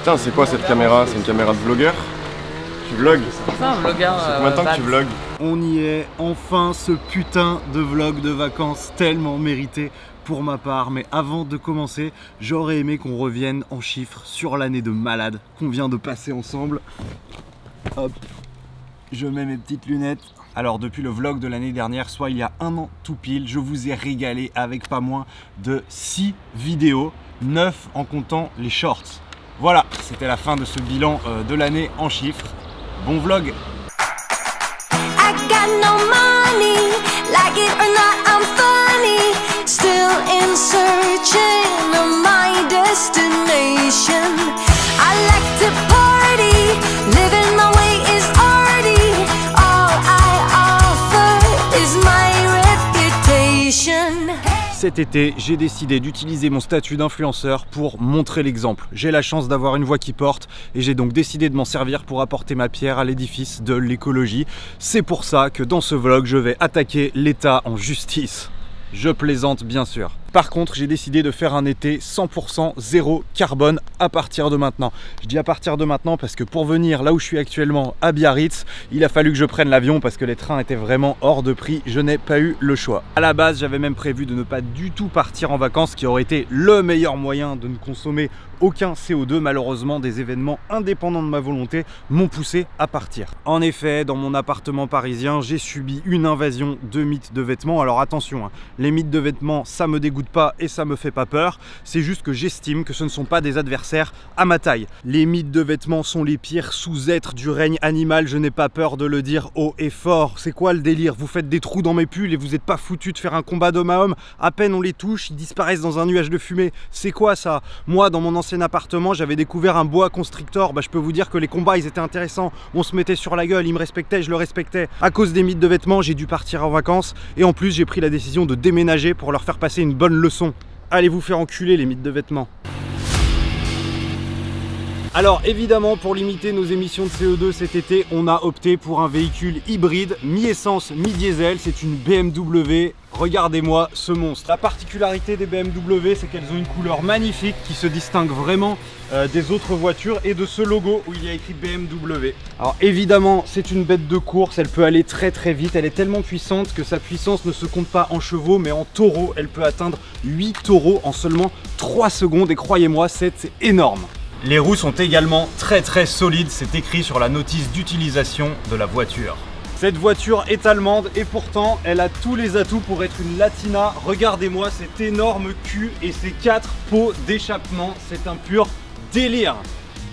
Putain, c'est quoi cette caméra? C'est une caméra de vlogueur? Tu vlogs? C'est ça un vlogueur. Ça fait combien de temps que tu vlogs? On y est, enfin ce putain de vlog de vacances tellement mérité pour ma part. Mais avant de commencer, j'aurais aimé qu'on revienne en chiffres sur l'année de malade qu'on vient de passer ensemble. Hop, je mets mes petites lunettes. Alors depuis le vlog de l'année dernière, soit il y a un an tout pile, je vous ai régalé avec pas moins de 6 vidéos, 9 en comptant les shorts. Voilà, c'était la fin de ce bilan de l'année en chiffres. Bon vlog! I got no money, like it or not, I'm funny. Still in searching of my destination. I like to party, living my way is arty. All I offer is my reputation. Cet été, j'ai décidé d'utiliser mon statut d'influenceur pour montrer l'exemple. J'ai la chance d'avoir une voix qui porte et j'ai donc décidé de m'en servir pour apporter ma pierre à l'édifice de l'écologie. C'est pour ça que dans ce vlog, je vais attaquer l'État en justice. Je plaisante bien sûr. Par contre, j'ai décidé de faire un été 100% zéro carbone à partir de maintenant. Je dis à partir de maintenant parce que pour venir là où je suis actuellement à Biarritz, il a fallu que je prenne l'avion parce que les trains étaient vraiment hors de prix. Je n'ai pas eu le choix. À la base, j'avais même prévu de ne pas du tout partir en vacances, ce qui aurait été le meilleur moyen de ne consommer aucun CO2. Malheureusement, des événements indépendants de ma volonté m'ont poussé à partir. En effet, dans mon appartement parisien, j'ai subi une invasion de mythes de vêtements. Alors attention, hein, les mythes de vêtements, ça me dégoûte pas et ça me fait pas peur. C'est juste que j'estime que ce ne sont pas des adversaires à ma taille. Les mythes de vêtements sont les pires sous-êtres du règne animal. Je n'ai pas peur de le dire haut et fort. C'est quoi le délire? Vous faites des trous dans mes pulls et vous n'êtes pas foutu de faire un combat d'homme à homme. À peine on les touche, ils disparaissent dans un nuage de fumée. C'est quoi ça? Moi, dans mon ancien appartement, j'avais découvert un boa constrictor. Bah, je peux vous dire que les combats, ils étaient intéressants. On se mettait sur la gueule, ils me respectaient, je le respectais. À cause des mythes de vêtements, j'ai dû partir en vacances et en plus, j'ai pris la décision de déménager pour leur faire passer une bonne leçon. Allez vous faire enculer les mythes de vêtements. Alors évidemment, pour limiter nos émissions de CO2 cet été, on a opté pour un véhicule hybride, mi-essence, mi-diesel. C'est une BMW. Regardez-moi ce monstre. La particularité des BMW, c'est qu'elles ont une couleur magnifique qui se distingue vraiment des autres voitures et de ce logo où il y a écrit BMW. Alors évidemment, c'est une bête de course, elle peut aller très très vite, elle est tellement puissante que sa puissance ne se compte pas en chevaux mais en taureaux. Elle peut atteindre 8 taureaux en seulement 3 secondes et croyez-moi, c'est énorme. Les roues sont également très très solides, c'est écrit sur la notice d'utilisation de la voiture. Cette voiture est allemande et pourtant elle a tous les atouts pour être une Latina. Regardez-moi cet énorme cul et ces 4 pots d'échappement, c'est un pur délire.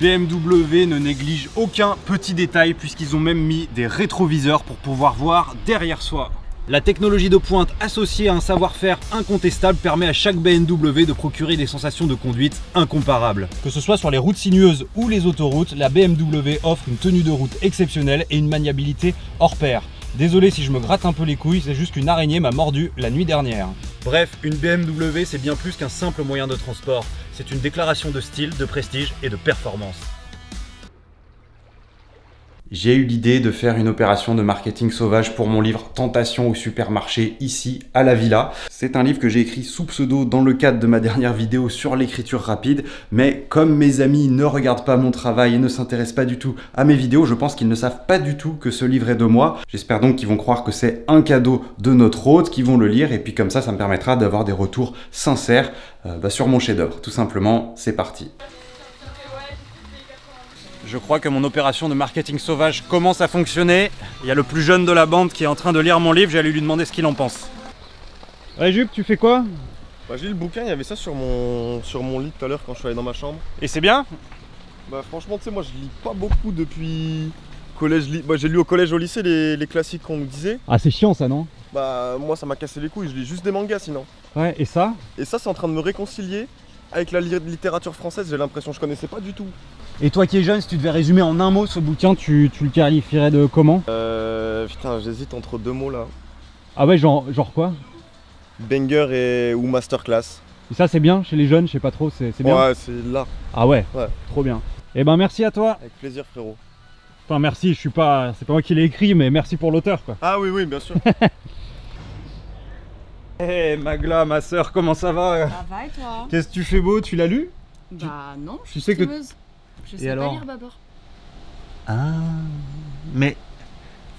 BMW ne néglige aucun petit détail puisqu'ils ont même mis des rétroviseurs pour pouvoir voir derrière soi. La technologie de pointe associée à un savoir-faire incontestable permet à chaque BMW de procurer des sensations de conduite incomparables. Que ce soit sur les routes sinueuses ou les autoroutes, la BMW offre une tenue de route exceptionnelle et une maniabilité hors pair. Désolé si je me gratte un peu les couilles, c'est juste qu'une araignée m'a mordu la nuit dernière. Bref, une BMW c'est bien plus qu'un simple moyen de transport. C'est une déclaration de style, de prestige et de performance. J'ai eu l'idée de faire une opération de marketing sauvage pour mon livre Tentation au supermarché ici à la Villa. C'est un livre que j'ai écrit sous pseudo dans le cadre de ma dernière vidéo sur l'écriture rapide, mais comme mes amis ne regardent pas mon travail et ne s'intéressent pas du tout à mes vidéos, je pense qu'ils ne savent pas du tout que ce livre est de moi. J'espère donc qu'ils vont croire que c'est un cadeau de notre hôte, qu'ils vont le lire et puis comme ça me permettra d'avoir des retours sincères sur mon chef-d'œuvre. Tout simplement, c'est parti. Je crois que mon opération de marketing sauvage commence à fonctionner. Il y a le plus jeune de la bande qui est en train de lire mon livre, j'allais lui demander ce qu'il en pense. Ouais Jup, tu fais quoi? Bah, j'ai lu le bouquin, il y avait ça sur mon lit tout à l'heure quand je suis allé dans ma chambre. Et c'est bien? Bah franchement tu sais, moi je lis pas beaucoup depuis collège. Bah, j'ai lu au collège, au lycée les classiques qu'on nous disait. Ah c'est chiant ça non? Bah moi ça m'a cassé les couilles, je lis juste des mangas sinon. Ouais, et ça? Et ça c'est en train de me réconcilier avec la littérature française, j'ai l'impression, je connaissais pas du tout. Et toi qui es jeune, si tu devais résumer en un mot ce bouquin, tu le qualifierais de comment? Putain, j'hésite entre 2 mots là. Ah ouais, genre quoi? Banger ou masterclass. Et ça c'est bien chez les jeunes, je sais pas trop, c'est bien? Ouais, c'est là. Ah ouais, ouais, trop bien. Et ben merci à toi. Avec plaisir frérot. Enfin merci, je suis pas, c'est pas moi qui l'ai écrit, mais merci pour l'auteur quoi. Ah oui, oui, bien sûr. Hey Magla, ma soeur, comment ça va? Ça va et toi? Qu'est-ce que tu fais beau? Tu l'as lu? Bah non, je tu suis sais que estimeuse. Je sais pas lire Babor. Ah. Mais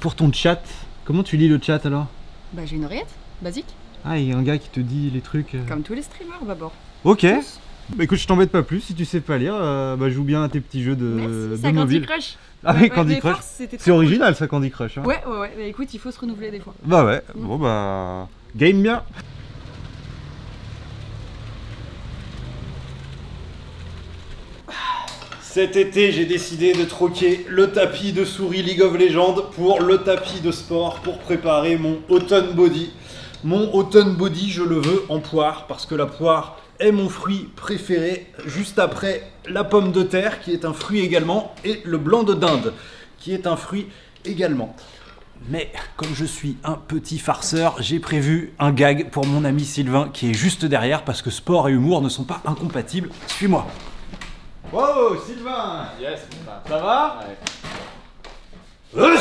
pour ton chat, comment tu lis le chat alors? Bah j'ai une oreillette, basique. Ah, il y a un gars qui te dit les trucs. Comme tous les streamers Babor. Ok. Bah écoute, je t'embête pas plus, si tu sais pas lire, bah joue bien à tes petits jeux de Merci, de Candy mobile. Crush. Ah oui, Candy Crush. C'est original ça, Candy Crush. Hein. Ouais. Bah écoute, il faut se renouveler des fois. Bah ouais, bon bah... Game bien. Cet été, j'ai décidé de troquer le tapis de souris League of Legends pour le tapis de sport pour préparer mon Autumn Body. Mon Autumn Body, je le veux en poire parce que la poire est mon fruit préféré, juste après la pomme de terre qui est un fruit également et le blanc de dinde qui est un fruit également. Mais comme je suis un petit farceur, j'ai prévu un gag pour mon ami Sylvain qui est juste derrière parce que sport et humour ne sont pas incompatibles. Suis-moi. Wow, Sylvain! Yes, Ça va? Ouais.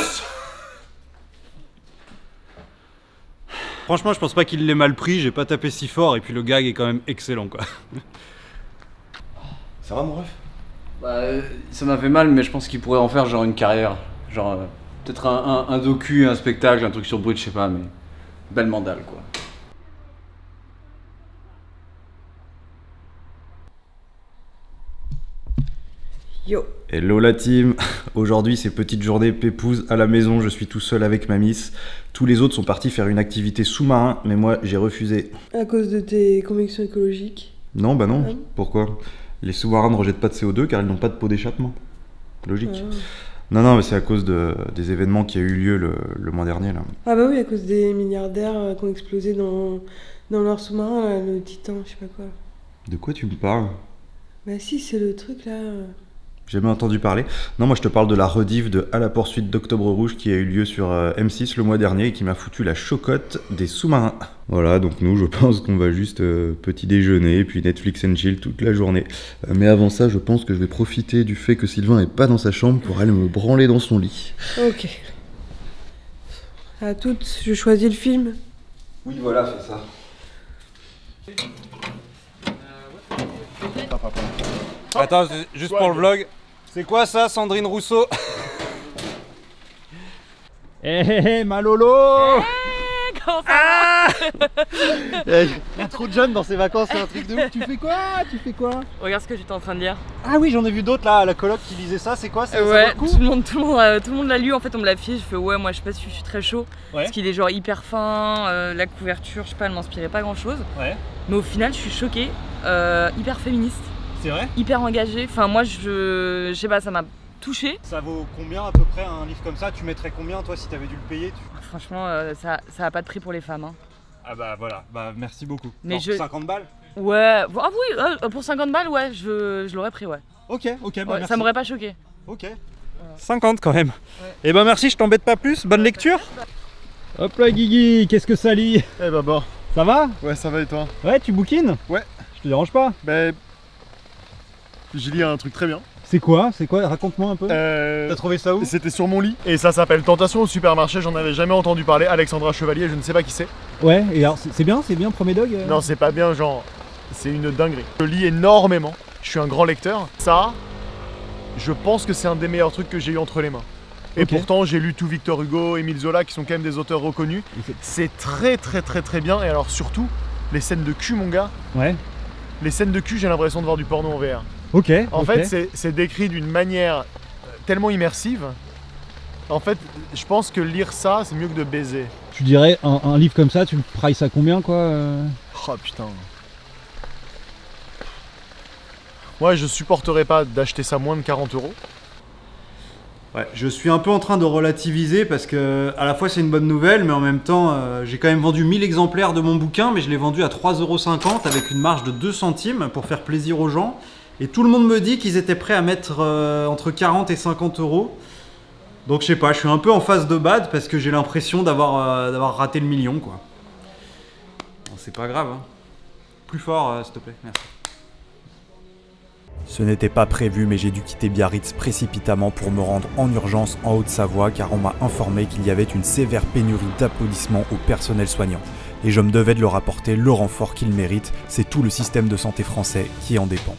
Franchement, je pense pas qu'il l'ait mal pris, j'ai pas tapé si fort et puis le gag est quand même excellent quoi. Ça va mon ref? Bah, ça m'a fait mal, mais je pense qu'il pourrait en faire genre une carrière. Genre, peut-être un docu, un spectacle, un truc sur Brut, je sais pas, mais. Belle mandale quoi. Yo. Hello la team. Aujourd'hui c'est petite journée pépouze à la maison, je suis tout seul avec ma miss. Tous les autres sont partis faire une activité sous-marin, mais moi j'ai refusé. À cause de tes convictions écologiques? Non, bah non. Ah. Pourquoi? Les sous-marins ne rejettent pas de CO2 car ils n'ont pas de pot d'échappement. Logique. Ah. Non, mais c'est à cause des événements qui a eu lieu le mois dernier là. Ah bah oui, à cause des milliardaires qui ont explosé dans leur sous-marin, là, le Titan, je sais pas quoi. De quoi tu me parles? Bah si, c'est le truc là. J'ai jamais entendu parler. Non, moi je te parle de la rediff de À la poursuite d'Octobre Rouge qui a eu lieu sur M6 le mois dernier et qui m'a foutu la chocotte des sous-marins. Voilà, donc nous je pense qu'on va juste petit déjeuner et puis Netflix and chill toute la journée. Mais avant ça, je pense que je vais profiter du fait que Sylvain est pas dans sa chambre pour aller me branler dans son lit. Ok. À toutes, je choisis le film. Oui, voilà, c'est ça. Attends, juste pour le vlog. C'est quoi ça, Sandrine Rousseau? Hé, ma Lolo! Comment ça Il y a trop de jeunes dans ces vacances, c'est un truc de ouf. Tu fais quoi? Regarde ce que j'étais en train de lire. Ah oui, j'en ai vu d'autres là, à la coloc qui lisait ça, c'est quoi? Ça vaut Ouais, le coup tout le monde l'a lu, en fait on me l'a fié, je fais ouais moi je sais pas si je suis très chaud, Ouais. parce qu'il est genre hyper fin, la couverture, je sais pas, elle m'inspirait pas grand chose, Ouais, mais au final je suis choquée, hyper féministe, c'est vrai? hyper engagée, enfin moi je sais pas, ça m'a touchée. Ça vaut combien à peu près un livre comme ça? Tu mettrais combien toi si t'avais dû le payer? Franchement ça a pas de prix pour les femmes. Hein. Ah bah voilà, bah merci beaucoup. Mais Genre 50 balles? Ouais, ah oui, pour 50 balles ouais, je l'aurais pris ouais. Ok, bah Ouais, merci. ça m'aurait pas choqué. Ok. 50 quand même. Ouais. Et bah merci, je t'embête pas plus, bonne lecture. Hop là Guigui, qu'est-ce que ça lit? Eh bah bon. Ça va? Ouais, ça va et toi? Ouais, tu bouquines? Ouais. Je te dérange pas? Ben... J'ai lu un truc très bien. C'est quoi? Raconte-moi un peu. T'as trouvé ça où? C'était sur mon lit et ça s'appelle Tentation au supermarché, j'en avais jamais entendu parler. Alexandra Chevalier, je ne sais pas qui c'est. Ouais, et alors c'est bien, premier dog Non, c'est pas bien, genre, c'est une dinguerie. Je lis énormément, je suis un grand lecteur. Ça, je pense que c'est un des meilleurs trucs que j'ai eu entre les mains. Et Ok. pourtant, j'ai lu tout Victor Hugo, Émile Zola, qui sont quand même des auteurs reconnus. C'est très bien, et alors surtout, les scènes de cul, mon gars. Ouais. Les scènes de cul, j'ai l'impression de voir du porno en VR. Ok. En fait, c'est décrit d'une manière tellement immersive. En fait, je pense que lire ça, c'est mieux que de baiser. Tu dirais un livre comme ça, tu le prices à combien quoi Oh putain. Ouais, je supporterais pas d'acheter ça moins de 40 €. Ouais, je suis un peu en train de relativiser parce que à la fois c'est une bonne nouvelle, mais en même temps j'ai quand même vendu 1000 exemplaires de mon bouquin, mais je l'ai vendu à 3,50 € avec une marge de 2 centimes pour faire plaisir aux gens. Et tout le monde me dit qu'ils étaient prêts à mettre entre 40 et 50 €. Donc je sais pas, je suis un peu en phase de bad parce que j'ai l'impression d'avoir raté le million quoi. Bon, c'est pas grave, hein. Plus fort s'il te plaît, merci. Ce n'était pas prévu, mais j'ai dû quitter Biarritz précipitamment pour me rendre en urgence en Haute-Savoie car on m'a informé qu'il y avait une sévère pénurie d'applaudissements au personnel soignant. Et je me devais de leur apporter le renfort qu'ils méritent, c'est tout le système de santé français qui en dépend.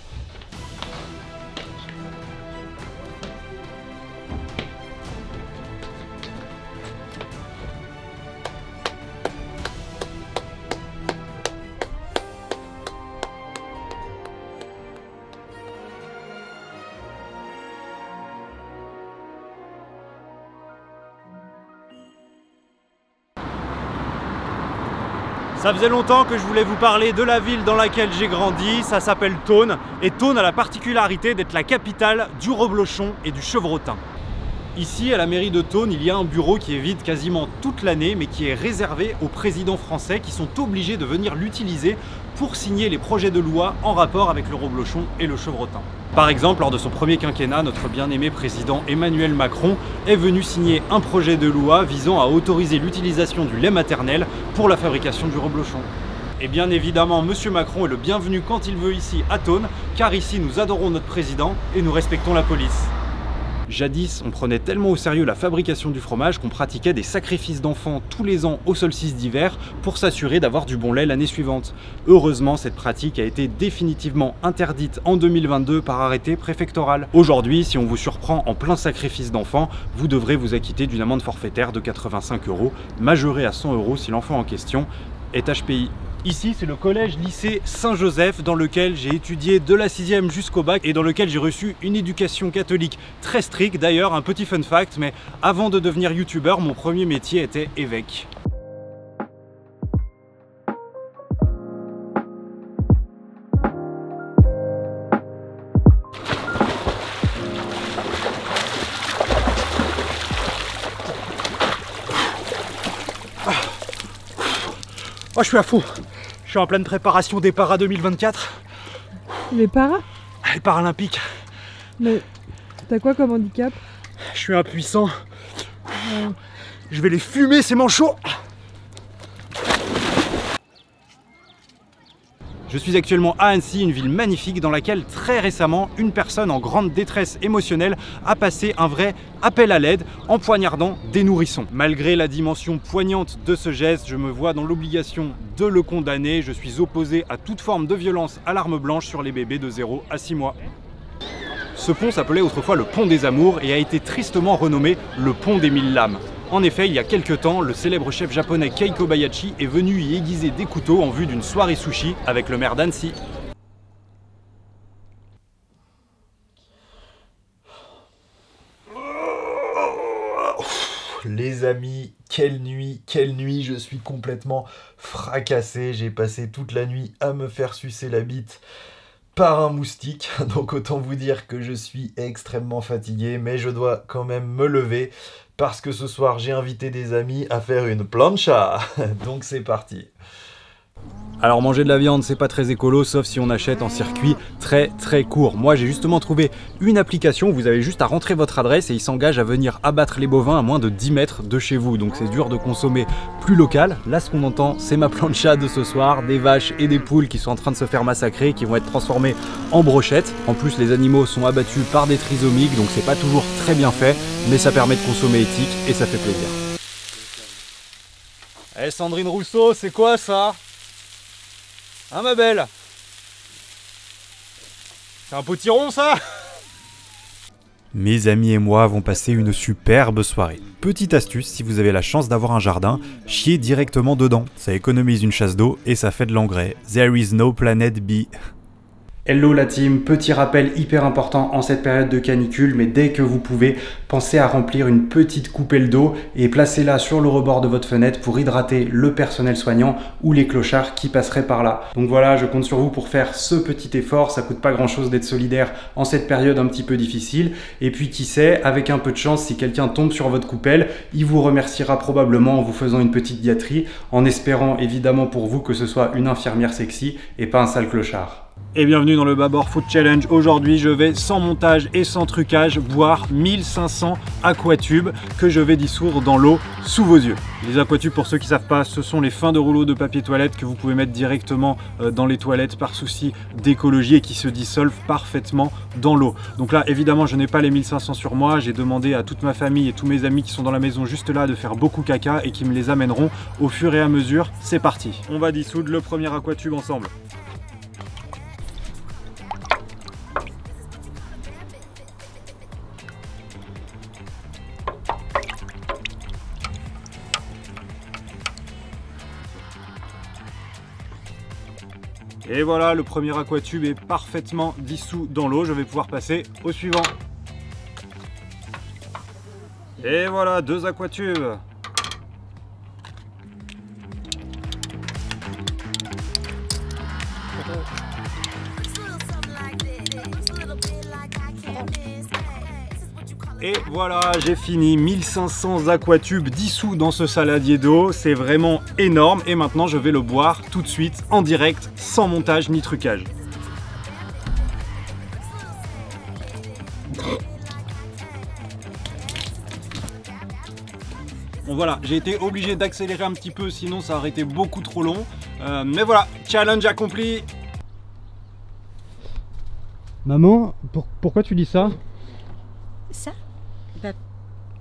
Ça faisait longtemps que je voulais vous parler de la ville dans laquelle j'ai grandi, ça s'appelle Thônes, et Thônes a la particularité d'être la capitale du reblochon et du chevrotin. Ici, à la mairie de Thônes, il y a un bureau qui est vide quasiment toute l'année, mais qui est réservé aux présidents français qui sont obligés de venir l'utiliser pour signer les projets de loi en rapport avec le reblochon et le chevrotin. Par exemple, lors de son premier quinquennat, notre bien-aimé président Emmanuel Macron est venu signer un projet de loi visant à autoriser l'utilisation du lait maternel pour la fabrication du reblochon. Et bien évidemment, Monsieur Macron est le bienvenu quand il veut ici à Thônes, car ici nous adorons notre président et nous respectons la police. Jadis, on prenait tellement au sérieux la fabrication du fromage qu'on pratiquait des sacrifices d'enfants tous les ans au solstice d'hiver pour s'assurer d'avoir du bon lait l'année suivante. Heureusement, cette pratique a été définitivement interdite en 2022 par arrêté préfectoral. Aujourd'hui, si on vous surprend en plein sacrifice d'enfants, vous devrez vous acquitter d'une amende forfaitaire de 85 €, majorée à 100 € si l'enfant en question est HPI. Ici, c'est le collège-lycée Saint-Joseph dans lequel j'ai étudié de la 6e jusqu'au bac et dans lequel j'ai reçu une éducation catholique très stricte. D'ailleurs, un petit fun fact, mais avant de devenir youtubeur, mon premier métier était évêque. Oh, je suis à fond. Je suis en pleine préparation des Paras 2024. Les paras? Les Paralympiques. Mais t'as quoi comme handicap? Je suis impuissant. Je vais les fumer ces manchots. Je suis actuellement à Annecy, une ville magnifique dans laquelle très récemment une personne en grande détresse émotionnelle a passé un vrai appel à l'aide en poignardant des nourrissons. Malgré la dimension poignante de ce geste, je me vois dans l'obligation de le condamner. Je suis opposé à toute forme de violence à l'arme blanche sur les bébés de 0 à 6 mois. Ce pont s'appelait autrefois le pont des Amours et a été tristement renommé le pont des 1000 lames. En effet, il y a quelques temps, le célèbre chef japonais Kei Kobayashi est venu y aiguiser des couteaux en vue d'une soirée sushi avec le maire d'Annecy. Les amis, quelle nuit, je suis complètement fracassé. J'ai passé toute la nuit à me faire sucer la bite par un moustique, donc autant vous dire que je suis extrêmement fatigué, mais je dois quand même me lever parce que ce soir j'ai invité des amis à faire une plancha, donc c'est parti. Alors manger de la viande c'est pas très écolo sauf si on achète en circuit très court. Moi j'ai justement trouvé une application où vous avez juste à rentrer votre adresse et il s'engage à venir abattre les bovins à moins de 10 mètres de chez vous. Donc c'est dur de consommer plus local. Là ce qu'on entend c'est ma plancha de ce soir, des vaches et des poules qui sont en train de se faire massacrer, qui vont être transformées en brochettes. En plus les animaux sont abattus par des trisomiques donc c'est pas toujours très bien fait mais ça permet de consommer éthique et ça fait plaisir. Eh Sandrine Rousseau, c'est quoi ça? Hein ma belle? C'est un potiron ça? Mes amis et moi avons passé une superbe soirée. Petite astuce, si vous avez la chance d'avoir un jardin, chiez directement dedans. Ça économise une chasse d'eau et ça fait de l'engrais. There is no planet B. Hello la team, petit rappel hyper important en cette période de canicule, mais dès que vous pouvez, pensez à remplir une petite coupelle d'eau et placez-la sur le rebord de votre fenêtre pour hydrater le personnel soignant ou les clochards qui passeraient par là. Donc voilà, je compte sur vous pour faire ce petit effort, ça coûte pas grand chose d'être solidaire en cette période un petit peu difficile. Et puis qui sait, avec un peu de chance, si quelqu'un tombe sur votre coupelle, il vous remerciera probablement en vous faisant une petite diaterie, en espérant évidemment pour vous que ce soit une infirmière sexy et pas un sale clochard. Et bienvenue dans le Babor Food Challenge. Aujourd'hui, je vais sans montage et sans trucage boire 1500 aquatubes que je vais dissoudre dans l'eau sous vos yeux. Les aquatubes, pour ceux qui ne savent pas, ce sont les fins de rouleau de papier toilette que vous pouvez mettre directement dans les toilettes par souci d'écologie et qui se dissolvent parfaitement dans l'eau. Donc là, évidemment, je n'ai pas les 1500 sur moi. J'ai demandé à toute ma famille et tous mes amis qui sont dans la maison juste là de faire beaucoup caca et qui me les amèneront au fur et à mesure. C'est parti. On va dissoudre le premier aquatube ensemble. Et voilà, le premier aquatube est parfaitement dissous dans l'eau. Je vais pouvoir passer au suivant. Et voilà, 2 aquatubes. Et voilà, j'ai fini 1500 aquatubes dissous dans ce saladier d'eau. C'est vraiment énorme. Et maintenant, je vais le boire tout de suite, en direct, sans montage ni trucage. Bon voilà, j'ai été obligé d'accélérer un petit peu, sinon ça aurait été beaucoup trop long. Mais voilà, challenge accompli. Maman, pourquoi tu dis ça? Ça? Bah,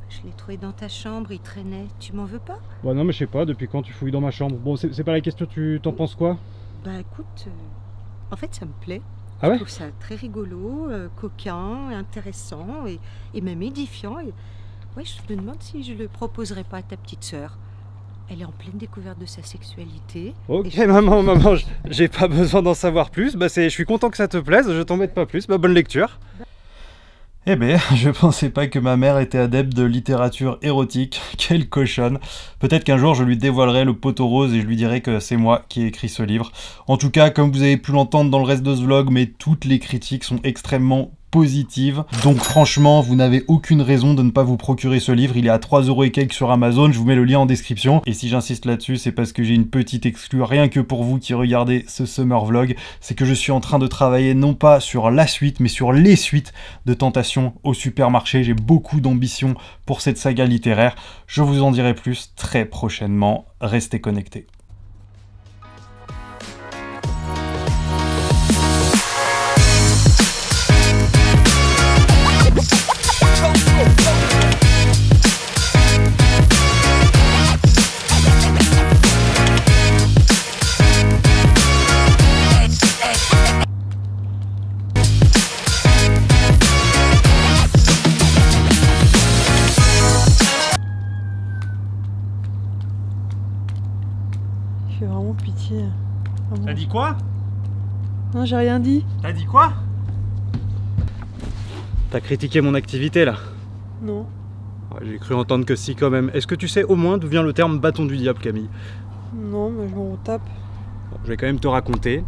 je l'ai trouvé dans ta chambre, il traînait. Tu m'en veux pas? Bah non mais je sais pas, depuis quand tu fouilles dans ma chambre? Bon, c'est pas la question, tu t'en penses quoi? Bah écoute, en fait ça me plaît. Ah ouais? Je trouve ça très rigolo, coquin, intéressant et même édifiant. Et ouais, je me demande si je le proposerais pas à ta petite sœur. Elle est en pleine découverte de sa sexualité. Ok maman, j'ai pas besoin d'en savoir plus. Bah je suis content que ça te plaise, je t'embête pas plus. Bah bonne lecture. Eh ben, je pensais pas que ma mère était adepte de littérature érotique. Quelle cochonne. Peut-être qu'un jour je lui dévoilerai le poteau rose et je lui dirai que c'est moi qui ai écrit ce livre. En tout cas, comme vous avez pu l'entendre dans le reste de ce vlog, mais toutes les critiques sont extrêmement positive. Donc franchement, vous n'avez aucune raison de ne pas vous procurer ce livre. Il est à 3 € et quelques sur Amazon. Je vous mets le lien en description. Et si j'insiste là-dessus, c'est parce que j'ai une petite exclue rien que pour vous qui regardez ce summer vlog. C'est que je suis en train de travailler non pas sur la suite, mais sur les suites de Tentation au supermarché. J'ai beaucoup d'ambition pour cette saga littéraire. Je vous en dirai plus très prochainement. Restez connectés. J'ai vraiment pitié. Vraiment. T'as dit quoi? Non, j'ai rien dit. T'as dit quoi? T'as critiqué mon activité là? Non. Ouais, j'ai cru entendre que si quand même. Est-ce que tu sais au moins d'où vient le terme bâton du diable, Camille? Non, mais je m'en tape. Bon, je vais quand même te raconter.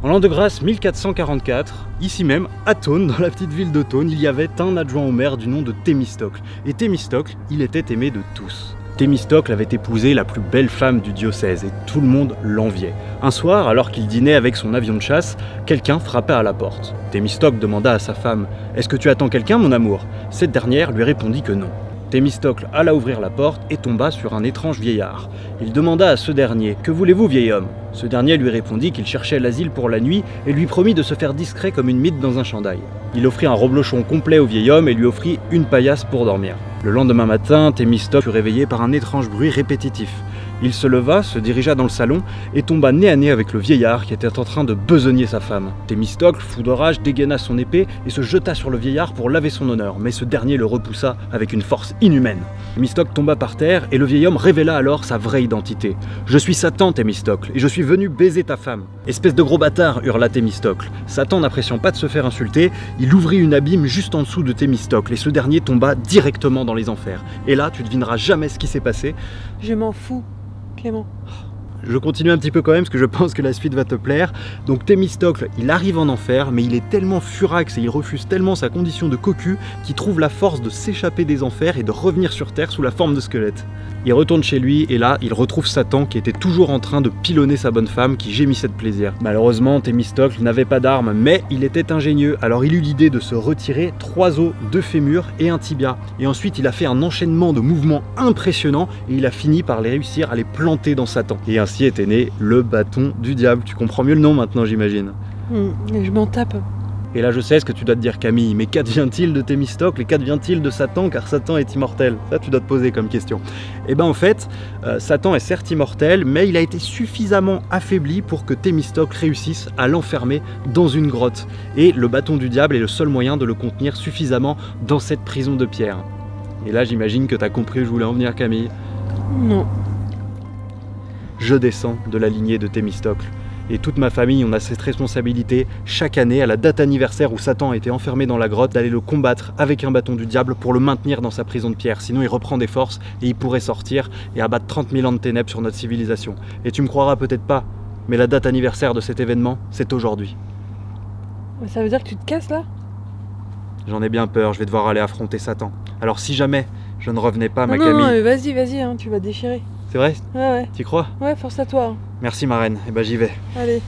En l'an de grâce 1444, ici même, à Thône, dans la petite ville de Thône, il y avait un adjoint au maire du nom de Thémistocle. Et Thémistocle, il était aimé de tous. Thémistocle avait épousé la plus belle femme du diocèse et tout le monde l'enviait. Un soir, alors qu'il dînait avec son avion de chasse, quelqu'un frappa à la porte. Thémistocle demanda à sa femme « Est-ce que tu attends quelqu'un, mon amour ?» Cette dernière lui répondit que non. Thémistocle alla ouvrir la porte et tomba sur un étrange vieillard. Il demanda à ce dernier « Que voulez-vous, vieil homme ?» Ce dernier lui répondit qu'il cherchait l'asile pour la nuit et lui promit de se faire discret comme une mythe dans un chandail. Il offrit un reblochon complet au vieil homme et lui offrit une paillasse pour dormir. Le lendemain matin, Thémistocle fut réveillé par un étrange bruit répétitif. Il se leva, se dirigea dans le salon et tomba nez à nez avec le vieillard qui était en train de besogner sa femme. Thémistocle, fou de rage, dégaina son épée et se jeta sur le vieillard pour laver son honneur, mais ce dernier le repoussa avec une force inhumaine. Thémistocle tomba par terre et le vieil homme révéla alors sa vraie identité. « Je suis Satan, Thémistocle, et je suis venu baiser ta femme. » « Espèce de gros bâtard !» hurla Thémistocle. Satan, n'appréciant pas de se faire insulter, il ouvrit une abîme juste en dessous de Thémistocle et ce dernier tomba directement dans les enfers. Et là, tu devineras jamais ce qui s'est passé. Je m'en fous, Clément. Je continue un petit peu quand même parce que je pense que la suite va te plaire. Donc Thémistocle, il arrive en enfer, mais il est tellement furax et il refuse tellement sa condition de cocu qu'il trouve la force de s'échapper des enfers et de revenir sur Terre sous la forme de squelette. Il retourne chez lui et là, il retrouve Satan qui était toujours en train de pilonner sa bonne femme qui gémissait de plaisir. Malheureusement, Thémistocle n'avait pas d'arme, mais il était ingénieux. Alors il eut l'idée de se retirer 3 os, 2 fémurs et un tibia. Et ensuite, il a fait un enchaînement de mouvements impressionnants et il a fini par les réussir à les planter dans Satan. Et ainsi était né le bâton du diable. Tu comprends mieux le nom maintenant, j'imagine. Et je m'en tape. Et là je sais ce que tu dois te dire, Camille, mais qu'advient-il de Thémistocle et qu'advient-il de Satan, car Satan est immortel? Ça tu dois te poser comme question. Et ben en fait, Satan est certes immortel, mais il a été suffisamment affaibli pour que Thémistocle réussisse à l'enfermer dans une grotte. Et le bâton du diable est le seul moyen de le contenir suffisamment dans cette prison de pierre. Et là j'imagine que tu as compris où je voulais en venir, Camille. Non. Je descends de la lignée de Thémistocle. Et toute ma famille, on a cette responsabilité, chaque année, à la date anniversaire où Satan a été enfermé dans la grotte, d'aller le combattre avec un bâton du diable pour le maintenir dans sa prison de pierre. Sinon, il reprend des forces et il pourrait sortir et abattre 30 000 ans de ténèbres sur notre civilisation. Et tu me croiras peut-être pas, mais la date anniversaire de cet événement, c'est aujourd'hui. Ça veut dire que tu te casses là? J'en ai bien peur, je vais devoir aller affronter Satan. Alors si jamais je ne revenais pas, ma Non, Camille... non, vas-y, hein, tu vas déchirer. C'est vrai? Ouais. T'y crois? Ouais, force à toi. Hein. Merci ma reine, et ben j'y vais. Allez.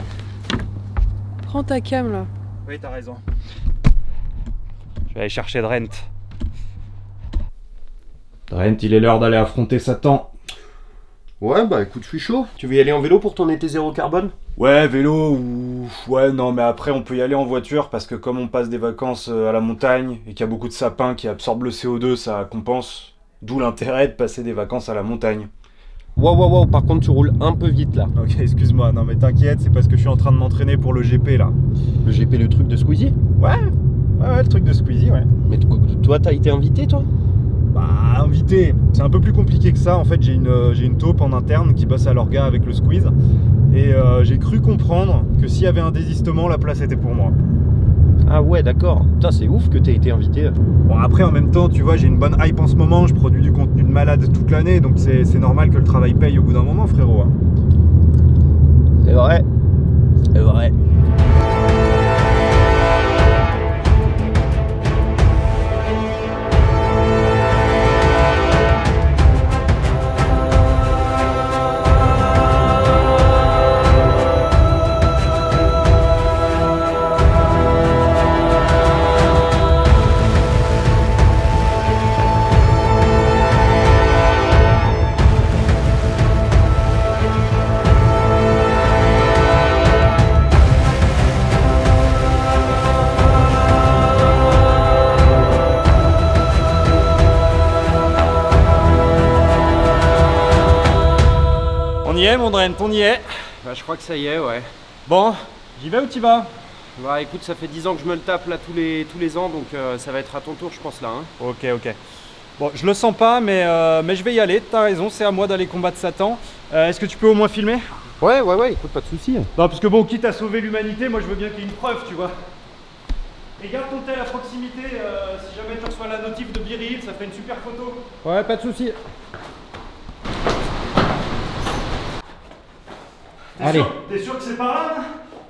Prends ta cam là. Oui, t'as raison. Je vais aller chercher Drent. Drent, il est l'heure d'aller affronter Satan. Ouais, bah écoute, je suis chaud. Tu veux y aller en vélo pour ton été zéro carbone? Ouais, vélo ou... Ouais, non, mais après on peut y aller en voiture parce que comme on passe des vacances à la montagne et qu'il y a beaucoup de sapins qui absorbent le CO2, ça compense. D'où l'intérêt de passer des vacances à la montagne. Wow, par contre tu roules un peu vite là. Ok, excuse-moi, non mais t'inquiète, c'est parce que je suis en train de m'entraîner pour le GP là. Le GP, le truc de Squeezie? Ouais, le truc de Squeezie, ouais. Mais toi, t'as été invité toi? Bah, invité, c'est un peu plus compliqué que ça. En fait, j'ai une taupe en interne qui bosse à l'orga avec le Squeeze. Et j'ai cru comprendre que s'il y avait un désistement, la place était pour moi. Ah ouais, d'accord. Putain, c'est ouf que t'aies été invité. Bon, après, en même temps, tu vois, j'ai une bonne hype en ce moment. Je produis du contenu de malade toute l'année. Donc c'est normal que le travail paye au bout d'un moment, frérot. Hein. C'est vrai. C'est vrai. On y est, mon Drent, on y est. Bah, je crois que ça y est, ouais. Bon, j'y vais ou t'y vas? Bah écoute, ça fait 10 ans que je me le tape là tous les ans, donc ça va être à ton tour, je pense là. Hein. Ok. Bon, je le sens pas, mais je vais y aller. T'as raison, c'est à moi d'aller combattre Satan. Est-ce que tu peux au moins filmer? Ouais, écoute, pas de soucis. Non, parce que bon, quitte à sauver l'humanité, moi je veux bien qu'il y ait une preuve, tu vois. Et garde ton tel à proximité, si jamais tu reçois la notif de Biril, ça ferait une super photo. Ouais, pas de soucis. Allez. T'es sûr que c'est par là?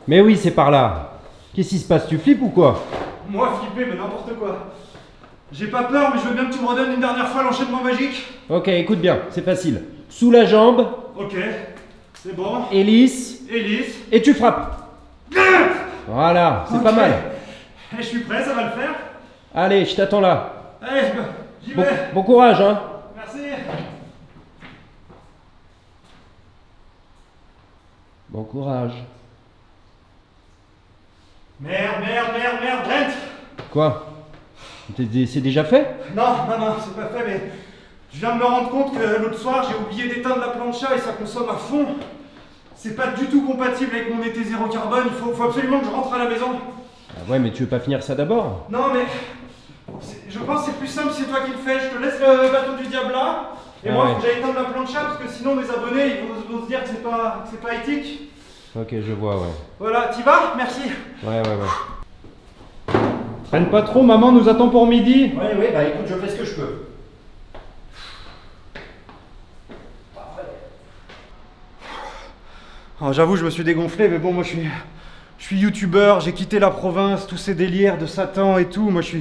Mais oui, c'est par là. Qu'est-ce qui se passe? Tu flippes ou quoi? Moi flipper, mais n'importe quoi. J'ai pas peur, mais je veux bien que tu me redonnes une dernière fois l'enchaînement magique. Ok, écoute bien, c'est facile. Sous la jambe. Ok, c'est bon. Hélice. Et tu frappes. Voilà, c'est pas mal. Je suis prêt, ça va le faire. Allez, je t'attends là. Allez, j'y vais. Bon courage, hein. Merci. Bon courage. Merde, Drent. Quoi? C'est déjà fait? Non, c'est pas fait, mais je viens de me rendre compte que l'autre soir, j'ai oublié d'éteindre la plancha et ça consomme à fond. C'est pas du tout compatible avec mon été zéro carbone, il faut absolument que je rentre à la maison. Ah ouais, mais tu veux pas finir ça d'abord? Non, mais je pense que c'est plus simple si c'est toi qui le fais. Je te laisse le bâton du diable là. Et moi, faut que j'aille éteindre la plancha parce que sinon mes abonnés ils vont se dire que c'est pas éthique. Ok, je vois, ouais. Voilà, t'y vas? Merci. Ouais. Traîne pas trop, maman nous attend pour midi. Ouais, bah écoute, je fais ce que je peux. Oh, j'avoue, je me suis dégonflé, mais bon, moi je suis youtubeur, j'ai quitté la province, tous ces délires de Satan et tout. Moi je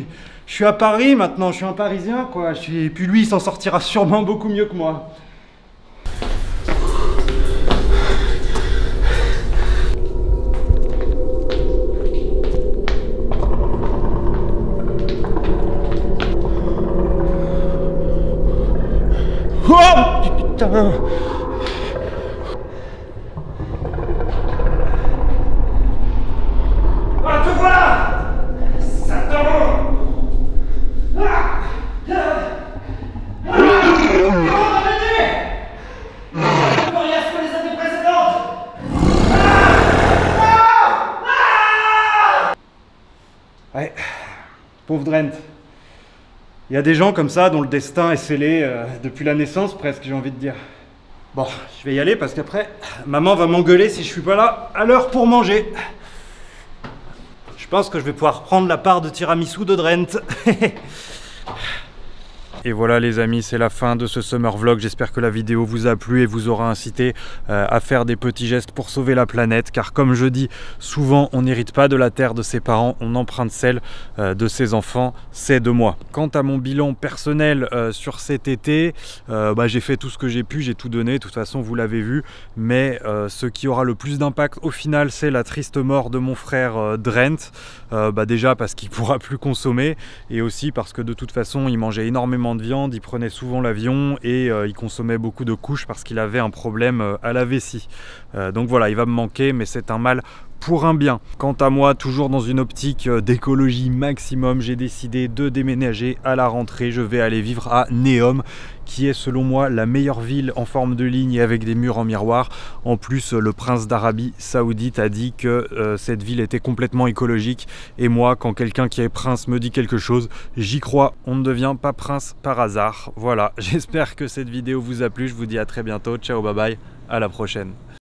suis à Paris maintenant, je suis un Parisien quoi. Et puis lui, il s'en sortira sûrement beaucoup mieux que moi. Oh putain! Ah, te voilà! Satan! Ouais, pauvre Drent. Il y a des gens comme ça dont le destin est scellé depuis la naissance presque, j'ai envie de dire. Bon, je vais y aller parce qu'après, maman va m'engueuler si je suis pas là à l'heure pour manger. Je pense que je vais pouvoir prendre la part de tiramisu de Drent. Et voilà les amis, c'est la fin de ce summer vlog. J'espère que la vidéo vous a plu et vous aura incité à faire des petits gestes pour sauver la planète. Car comme je dis souvent, on n'hérite pas de la terre de ses parents, on emprunte celle de ses enfants, c'est de moi. Quant à mon bilan personnel sur cet été, j'ai fait tout ce que j'ai pu, j'ai tout donné, de toute façon vous l'avez vu. Mais ce qui aura le plus d'impact au final, c'est la triste mort de mon frère Drent. Déjà parce qu'il ne pourra plus consommer, et aussi parce que de toute façon il mangeait énormément de viande, il prenait souvent l'avion et il consommait beaucoup de couches parce qu'il avait un problème à la vessie. Donc voilà, il va me manquer, mais c'est un mal pour un bien. Quant à moi, toujours dans une optique d'écologie maximum, j'ai décidé de déménager à la rentrée. Je vais aller vivre à Neom, qui est selon moi la meilleure ville en forme de ligne et avec des murs en miroir. En plus, le prince d'Arabie Saoudite a dit que cette ville était complètement écologique. Et moi, quand quelqu'un qui est prince me dit quelque chose, j'y crois. On ne devient pas prince par hasard. Voilà, j'espère que cette vidéo vous a plu. Je vous dis à très bientôt. Ciao, bye bye, à la prochaine.